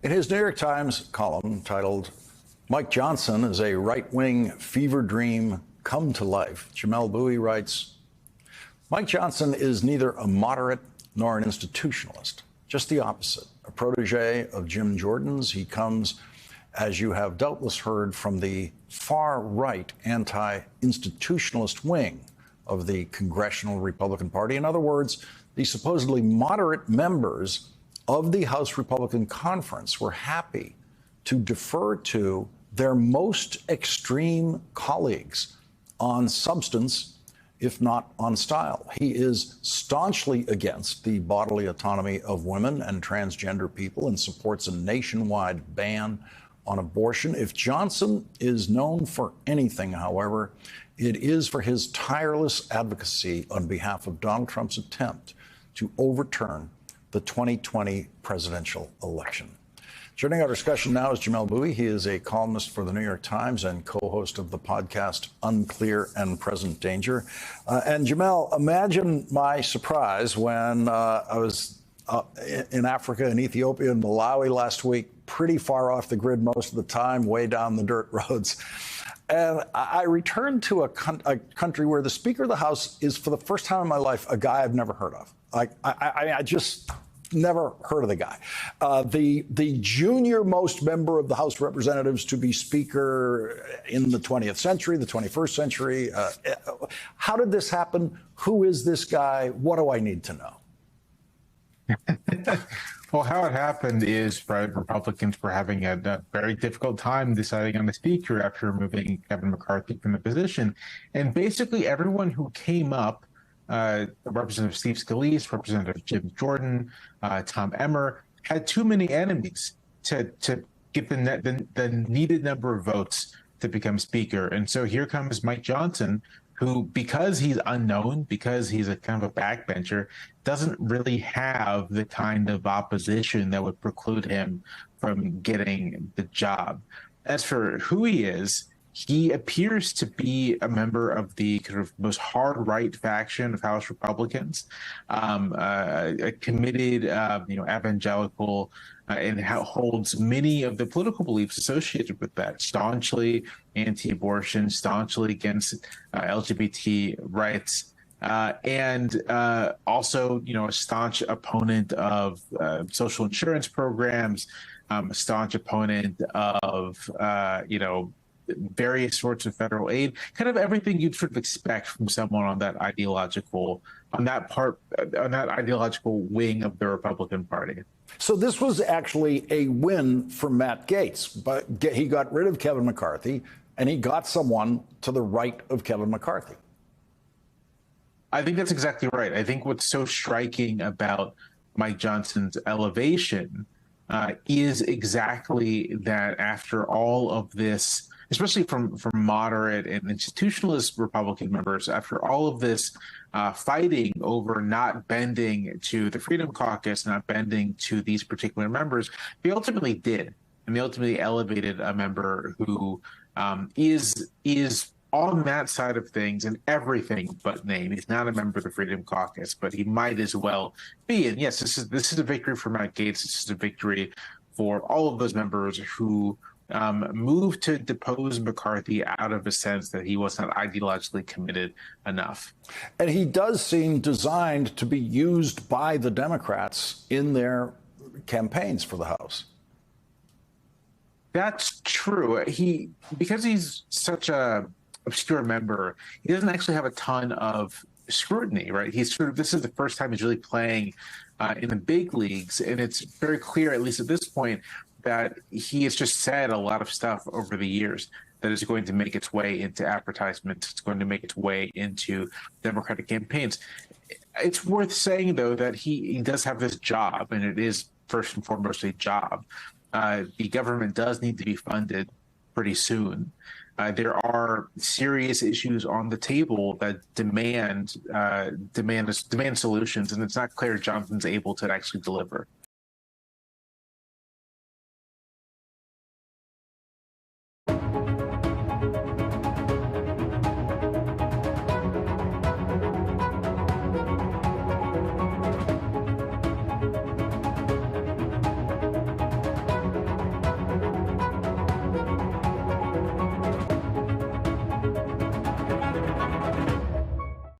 In his New York Times column titled, "Mike Johnson is a right-wing fever dream come to life," Jamelle Bouie writes, "Mike Johnson is neither a moderate nor an institutionalist, just the opposite. A protege of Jim Jordan's, he comes, as you have doubtless heard, from the far-right anti-institutionalist wing of the Congressional Republican Party. In other words, the supposedly moderate members of the House Republican Conference were happy to defer to their most extreme colleagues on substance, if not on style. He is staunchly against the bodily autonomy of women and transgender people and supports a nationwide ban on abortion. If Johnson is known for anything, however, it is for his tireless advocacy on behalf of Donald Trump's attempt to overturn the 2020 presidential election." Joining our discussion now is Jamelle Bouie. He is a columnist for the New York Times and co-host of the podcast Unclear and Present Danger. And Jamelle, imagine my surprise when I was in Africa, in Ethiopia, and Malawi last week, pretty far off the grid most of the time, way down the dirt roads. And I returned to a country where the Speaker of the House is, for the first time in my life, a guy I've never heard of. I just never heard of the guy. The junior most member of the House of Representatives to be Speaker in the 20th century, the 21st century. How did this happen? Who is this guy? What do I need to know? Well, how it happened is Republicans were having a very difficult time deciding on the speaker after removing Kevin McCarthy from the position. And basically everyone who came up, Representative Steve Scalise, Representative Jim Jordan, Tom Emmer, had too many enemies to get the needed number of votes to become speaker. And so here comes Mike Johnson, who, because he's unknown, because he's a kind of a backbencher, doesn't really have the kind of opposition that would preclude him from getting the job. As for who he is, he appears to be a member of the kind of most hard right faction of House Republicans, a committed, evangelical, and holds many of the political beliefs associated with that. Staunchly anti-abortion, staunchly against LGBT rights, and also, a staunch opponent of social insurance programs, a staunch opponent of, various sorts of federal aid, kind of everything you'd sort of expect from someone on that ideological wing of the Republican Party. So this was actually a win for Matt Gaetz, but he got rid of Kevin McCarthy and he got someone to the right of Kevin McCarthy. I think that's exactly right. I think what's so striking about Mike Johnson's elevation is exactly that after all of this, especially from moderate and institutionalist Republican members, after all of this fighting over not bending to the Freedom Caucus, not bending to these particular members, they ultimately did. And they ultimately elevated a member who is on that side of things in everything but name. He's not a member of the Freedom Caucus, but he might as well be. And yes, this is a victory for Matt Gaetz. This is a victory for all of those members who moved to depose McCarthy out of a sense that he was not ideologically committed enough. And he does seem designed to be used by the Democrats in their campaigns for the House. That's true. Because he's such a obscure member, he doesn't actually have a ton of scrutiny, right? This is the first time he's really playing in the big leagues, and it's very clear, at least at this point, that he has just said a lot of stuff over the years that is going to make its way into advertisements. It's going to make its way into Democratic campaigns. It's worth saying, though, that he does have this job, and it is first and foremost a job. The government does need to be funded pretty soon. There are serious issues on the table that demand solutions, and it's not clear Johnson's able to actually deliver.